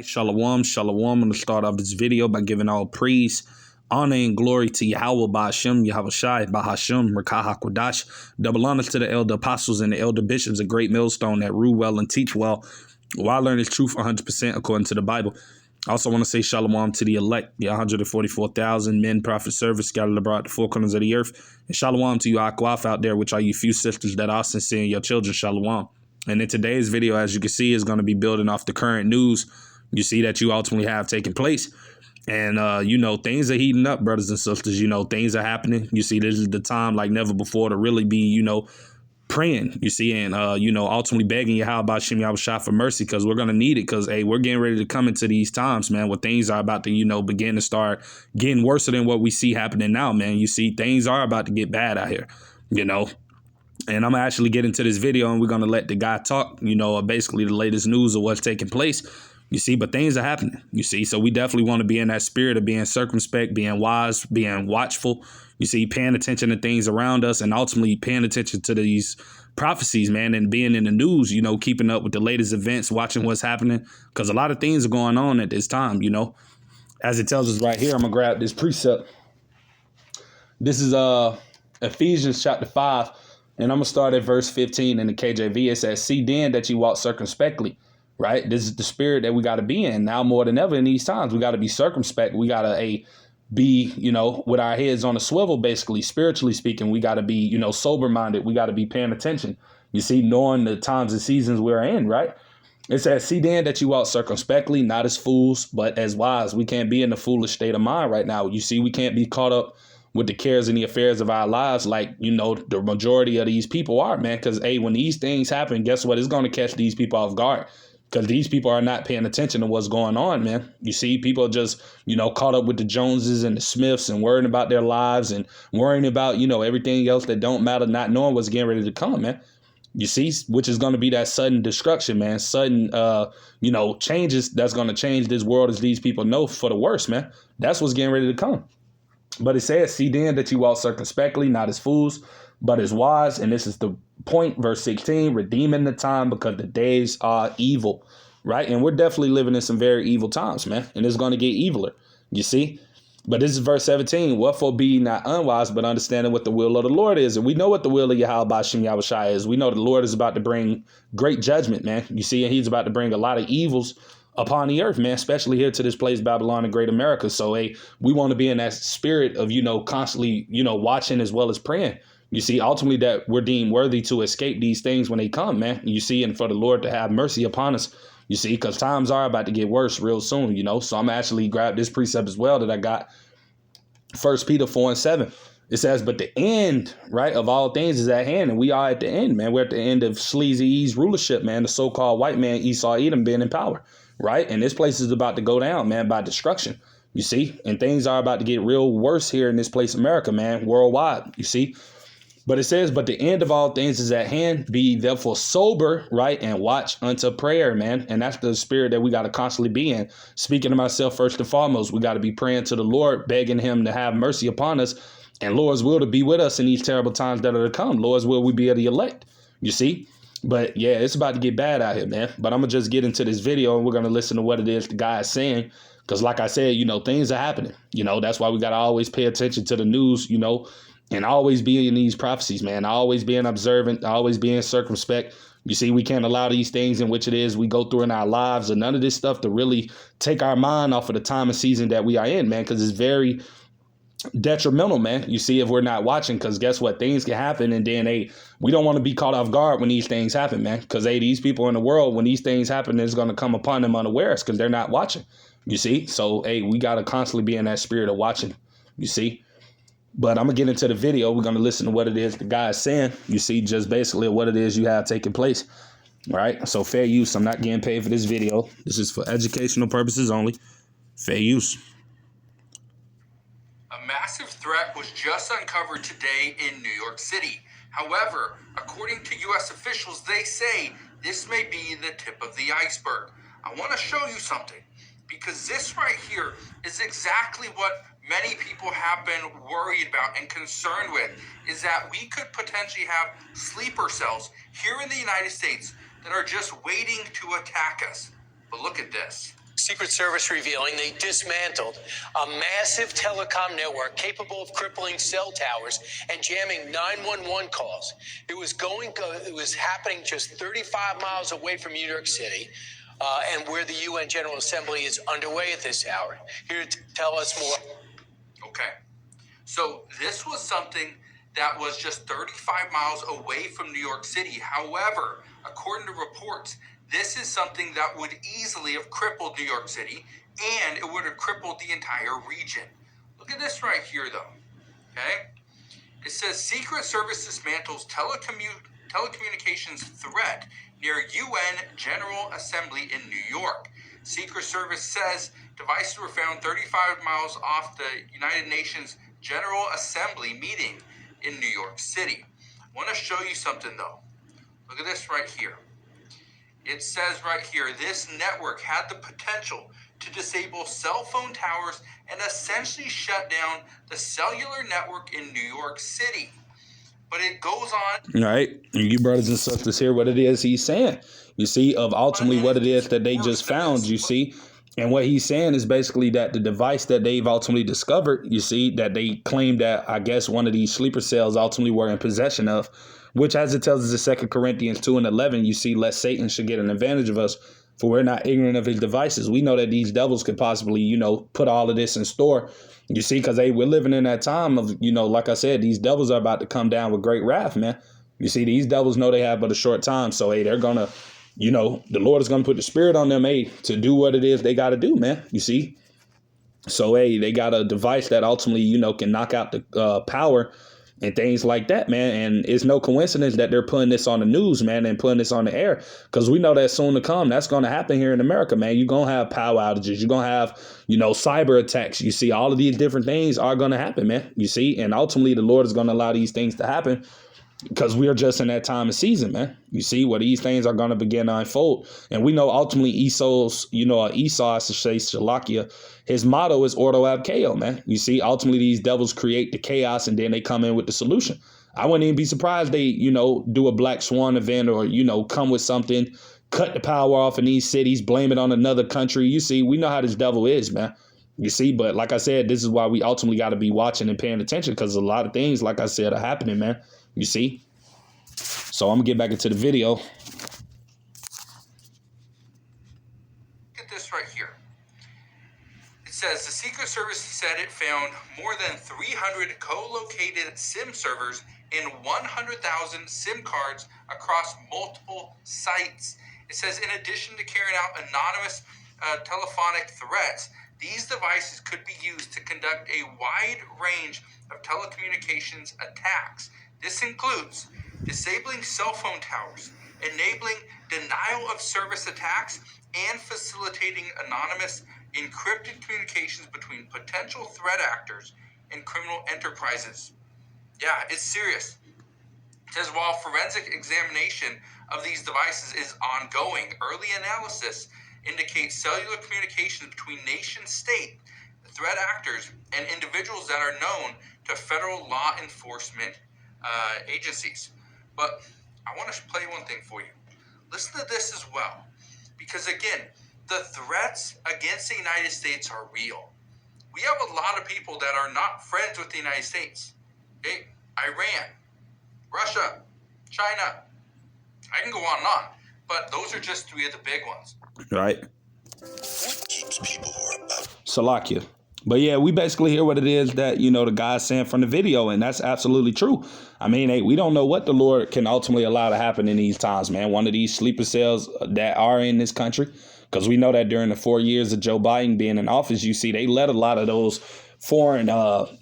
Shalom, shalom. I'm going to start off this video by giving all praise, honor, and glory to Yahweh, Ba'ashem, Yahushai, Bahashem, Merkah HaKodash. Double honor to the elder apostles and the elder bishops, a great millstone that rule well and teach well, while learning truth 100% according to the Bible. I also want to say shalom to the elect, the 144,000 men, prophet, servants scattered abroad the four corners of the earth. And shalom to you, Akwaf, out there, which are you few sisters that are sincere, your children, shalom. And in today's video, as you can see, is going to be building off the current news you see that you ultimately have taken place. And, things are heating up, brothers and sisters. Things are happening. You see, this is the time like never before to really be, praying, you see, and, ultimately begging Yahweh Yahushua for mercy, because we're going to need it, because, hey, we're getting ready to come into these times, man, where things are about to, begin to start getting worse than what we see happening now, man. You see, things are about to get bad out here, And I'm going to actually get into this video, and we're going to let the guy talk, basically the latest news of what's taking place. You see, but things are happening, you see. So we definitely want to be in that spirit of being circumspect, being wise, being watchful, you see, paying attention to things around us, and ultimately paying attention to these prophecies, man, and being in the news, keeping up with the latest events, watching what's happening, because a lot of things are going on at this time, as it tells us right here. I'm going to grab this precept. This is Ephesians chapter 5, and I'm going to start at verse 15 in the KJV. It says, "See then that you walk circumspectly." Right. This is the spirit that we got to be in now more than ever in these times. We got to be circumspect. We got to be, with our heads on a swivel, basically, spiritually speaking. We got to be, sober minded. We got to be paying attention, you see, knowing the times and seasons we're in. Right. It says, "See then that you walk circumspectly, not as fools, but as wise." We can't be in a foolish state of mind right now. You see, we can't be caught up with the cares and the affairs of our lives like, the majority of these people are, man. Because, hey, when these things happen, guess what? It's going to catch these people off guard. Because these people are not paying attention to what's going on, man. You see, people are just, caught up with the Joneses and the Smiths and worrying about their lives and worrying about, everything else that don't matter, not knowing what's getting ready to come, man. You see, which is going to be that sudden destruction, man. Sudden, changes that's going to change this world, as these people know, for the worse, man. That's what's getting ready to come. But it says, "See then that you walk circumspectly, not as fools, but as wise." And this is the point, verse 16, "Redeeming the time, because the days are evil." Right. And we're definitely living in some very evil times, man. And it's going to get eviler, you see. But this is verse 17. "Wherefore be ye not unwise, but understanding what the will of the Lord is." And we know what the will of Yahweh Ba'ashem Yahushai is. We know the Lord is about to bring great judgment, man. You see, and he's about to bring a lot of evils upon the earth, man, especially here to this place, Babylon and Great America. So, hey, we want to be in that spirit of, constantly, watching as well as praying. You see, ultimately that we're deemed worthy to escape these things when they come, man. You see, and for the Lord to have mercy upon us, you see, because times are about to get worse real soon, So I'm actually grab this precept as well that I got, 1 Peter 4:7. It says, "But the end, right, of all things is at hand." And we are at the end, man. We're at the end of Sleazy E's rulership, man. The so-called white man, Esau Edom, being in power. Right. And this place is about to go down, man, by destruction, you see, and things are about to get real worse here in this place, America, man, worldwide, you see. But it says, "But the end of all things is at hand. Be ye therefore sober," right, "and watch unto prayer," man. And that's the spirit that we got to constantly be in. Speaking to myself first and foremost, we got to be praying to the Lord, begging him to have mercy upon us, and Lord's will to be with us in these terrible times that are to come. Lord's will, we be of the elect, you see. But yeah, it's about to get bad out here, man. But I'm going to just get into this video, and we're going to listen to what it is the guy is saying. Because like I said, things are happening. That's why we got to always pay attention to the news, and always be in these prophecies, man. Always being observant, always being circumspect. You see, we can't allow these things in which it is we go through in our lives, and none of this stuff to really take our mind off of the time and season that we are in, man, because it's very detrimental, man. You see, if we're not watching, because guess what? Things can happen, and then, hey, we don't want to be caught off guard when these things happen, man, because, hey, these people in the world, when these things happen, it's going to come upon them unawares because they're not watching, you see. So, hey, we got to constantly be in that spirit of watching, you see. But I'm going to get into the video. We're going to listen to what it is the guy is saying, you see, just basically what it is you have taking place. All right. So fair use. I'm not getting paid for this video. This is for educational purposes only. Fair use. A massive threat was just uncovered today in New York City. However, according to U.S. officials, they say this may be the tip of the iceberg. I want to show you something, because this right here is exactly what many people have been worried about and concerned with, is that we could potentially have sleeper cells here in the United States that are just waiting to attack us. But look at this. Secret Service revealing they dismantled a massive telecom network capable of crippling cell towers and jamming 911 calls. It was happening just 35 miles away from New York City, and where the UN General Assembly is underway at this hour. Here to tell us more. Okay, so this was something that was just 35 miles away from New York City. However, according to reports, this is something that would easily have crippled New York City, and it would have crippled the entire region. Look at this right here, though. Okay? It says Secret Service dismantles telecommunications threat near UN General Assembly in New York. Secret Service says devices were found 35 miles off the United Nations General Assembly meeting in New York City. I want to show you something, though. Look at this right here. It says right here, this network had the potential to disable cell phone towers and essentially shut down the cellular network in New York City. But it goes on. All right. And you brothers and sisters hear what it is he's saying. You see, of ultimately what it is that they just found, you see. And what he's saying is basically that the device that they've ultimately discovered, you see, that they claim that, I guess, one of these sleeper cells ultimately were in possession of, which, as it tells us in 2 Corinthians 2:11, you see, lest Satan should get an advantage of us, for we're not ignorant of his devices. We know that these devils could possibly, put all of this in store. You see, because, we're living in that time of, like I said, these devils are about to come down with great wrath, man. You see, these devils know they have but a short time. So, they're going to, the Lord is going to put the spirit on them, to do what it is they got to do, man. You see? So, they got a device that ultimately, can knock out the power and things like that, man. And it's no coincidence that they're putting this on the news, man, and putting this on the air, because we know that soon to come, that's going to happen here in America, man. You're going to have power outages. You're going to have, cyber attacks. You see, all of these different things are going to happen, man. You see, and ultimately the Lord is going to allow these things to happen because we are just in that time of season, man. You see, where these things are going to begin to unfold. And we know ultimately Esau, I should say, Shalakia, his motto is Ordo Ab Chaos, man. You see, ultimately these devils create the chaos and then they come in with the solution. I wouldn't even be surprised they, do a Black Swan event or, come with something, cut the power off in these cities, blame it on another country. You see, we know how this devil is, man. You see, but like I said, this is why we ultimately got to be watching and paying attention, because a lot of things, like I said, are happening, man. You see? So I'm going to get back into the video. Look at this right here. It says the Secret Service said it found more than 300 co-located SIM servers and 100,000 SIM cards across multiple sites. It says in addition to carrying out anonymous telephonic threats, these devices could be used to conduct a wide range of telecommunications attacks. This includes disabling cell phone towers, enabling denial of service attacks, and facilitating anonymous encrypted communications between potential threat actors and criminal enterprises. Yeah, it's serious. It says while forensic examination of these devices is ongoing, early analysis indicates cellular communications between nation-state threat actors and individuals that are known to federal law enforcement agencies. But I want to play one thing for you. Listen to this as well, because again, the threats against the United States are real. We have a lot of people that are not friends with the United States. Okay? Iran, Russia, China. I can go on and on, but those are just three of the big ones. Right. What keeps people who are up? Salakia. But yeah, we basically hear what it is that, the guy's saying from the video, and that's absolutely true. I mean, we don't know what the Lord can ultimately allow to happen in these times, man. One of these sleeper cells that are in this country, because we know that during the 4 years of Joe Biden being in office, you see, they let a lot of those foreign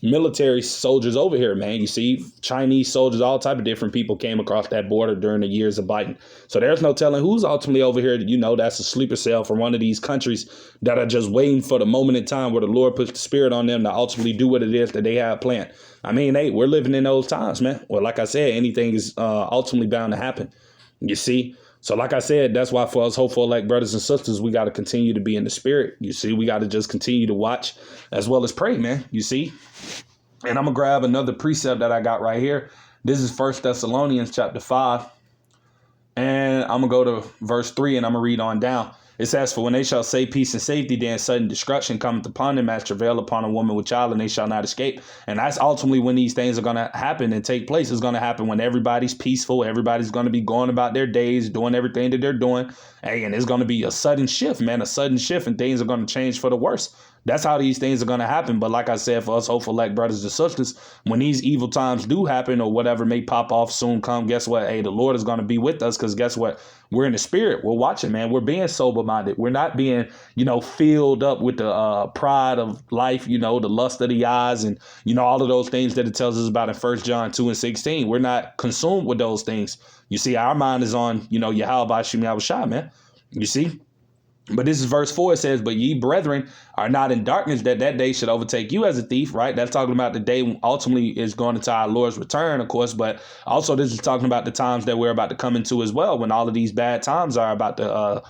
military soldiers over here, man. You see, Chinese soldiers, all type of different people came across that border during the years of Biden. So there's no telling who's ultimately over here, that's a sleeper cell from one of these countries that are just waiting for the moment in time where the Lord puts the spirit on them to ultimately do what it is that they have planned. I mean, we're living in those times, man. Well, like I said, anything is ultimately bound to happen. You see? So like I said, that's why for us hopeful elect brothers and sisters, we got to continue to be in the spirit. You see, we got to just continue to watch as well as pray, man. You see, and I'm going to grab another precept that I got right here. This is 1 Thessalonians chapter 5. And I'm going to go to verse 3 and I'm going to read on down. It says, for when they shall say peace and safety, then sudden destruction cometh upon them as travail upon a woman with child, and they shall not escape. And that's ultimately when these things are going to happen and take place. It's going to happen when everybody's peaceful. Everybody's going to be going about their days, doing everything that they're doing. Hey, and it's going to be a sudden shift, man, a sudden shift, and things are going to change for the worse. That's how these things are going to happen. But like I said, for us hopeful elect brothers and sisters, when these evil times do happen or whatever may pop off soon come, guess what? Hey, the Lord is going to be with us, because guess what? We're in the spirit. We're watching, man. We're being sober minded. We're not being, filled up with the pride of life, the lust of the eyes, and, all of those things that it tells us about in 1 John 2:16. We're not consumed with those things. You see, our mind is on, Yahweh Shem Yahushua, man. You see? But this is verse 4. It says, but ye brethren are not in darkness, that day should overtake you as a thief, right? That's talking about the day ultimately is going into our Lord's return, of course. But also this is talking about the times that we're about to come into as well, when all of these bad times are about to,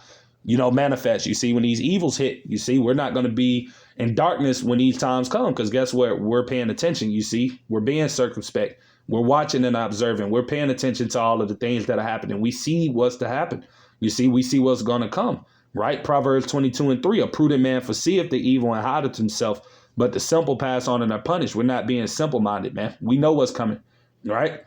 manifest. You see, when these evils hit, you see, we're not going to be in darkness when these times come, because guess what? We're paying attention. You see, we're being circumspect. We're watching and observing. We're paying attention to all of the things that are happening. We see what's to happen. You see, we see what's going to come. Right? Proverbs 22:3, a prudent man foreseeth the evil and hideth himself, but the simple pass on and are punished. We're not being simple-minded, man. We know what's coming, right?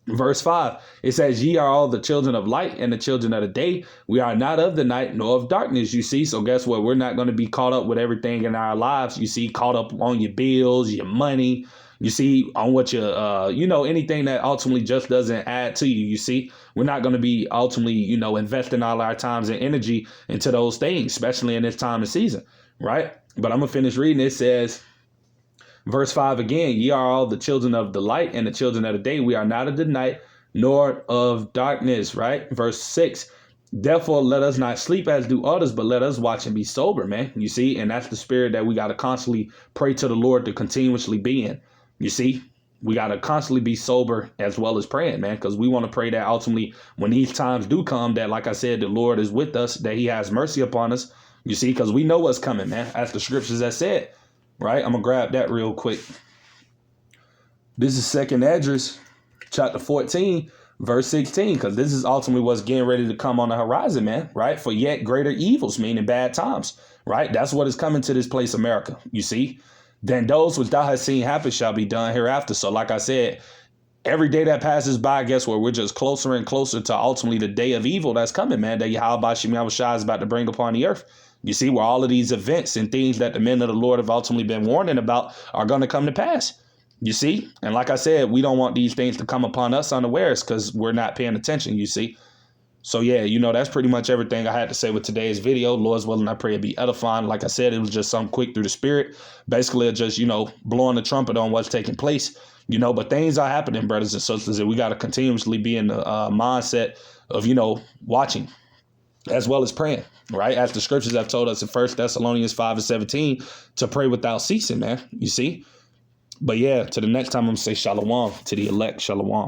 Verse 5, it says, ye are all the children of light and the children of the day. We are not of the night nor of darkness, you see. So guess what? We're not going to be caught up with everything in our lives, you see, caught up on your bills, your money, you see, on what you, anything that ultimately just doesn't add to you, you see. We're not going to be ultimately, investing all our times and energy into those things, especially in this time of season, right? But I'm going to finish reading. It says, verse 5 again, ye are all the children of the light and the children of the day. We are not of the night nor of darkness, right? Verse 6, therefore let us not sleep as do others, but let us watch and be sober, man. You see, and that's the spirit that we got to constantly pray to the Lord to continuously be in. You see, we got to constantly be sober as well as praying, man, because we want to pray that ultimately when these times do come, that, like I said, the Lord is with us, that he has mercy upon us. You see, because we know what's coming, man, as the scriptures have said, right? I'm going to grab that real quick. This is 2nd Esdras, chapter 14, verse 16, because this is ultimately what's getting ready to come on the horizon, man, right? For yet greater evils, meaning bad times, right? That's what is coming to this place, America, you see. Then those which thou hast seen happen shall be done hereafter. So like I said, every day that passes by, guess what? We're just closer and closer to ultimately the day of evil that's coming, man, that Yahweh Shem Yahushua is about to bring upon the earth. You see, where all of these events and things that the men of the Lord have ultimately been warning about are going to come to pass. You see, and like I said, we don't want these things to come upon us unawares because we're not paying attention, you see. So, yeah, that's pretty much everything I had to say with today's video. Lord's willing, I pray it be edifying. Like I said, it was just something quick through the spirit. Basically, just, blowing the trumpet on what's taking place, but things are happening, brothers and sisters, and we got to continuously be in the mindset of, watching as well as praying, right? As the scriptures have told us in 1 Thessalonians 5:17 to pray without ceasing, man, you see. But, yeah, to the next time, I'm going to say shalom to the elect, shalom.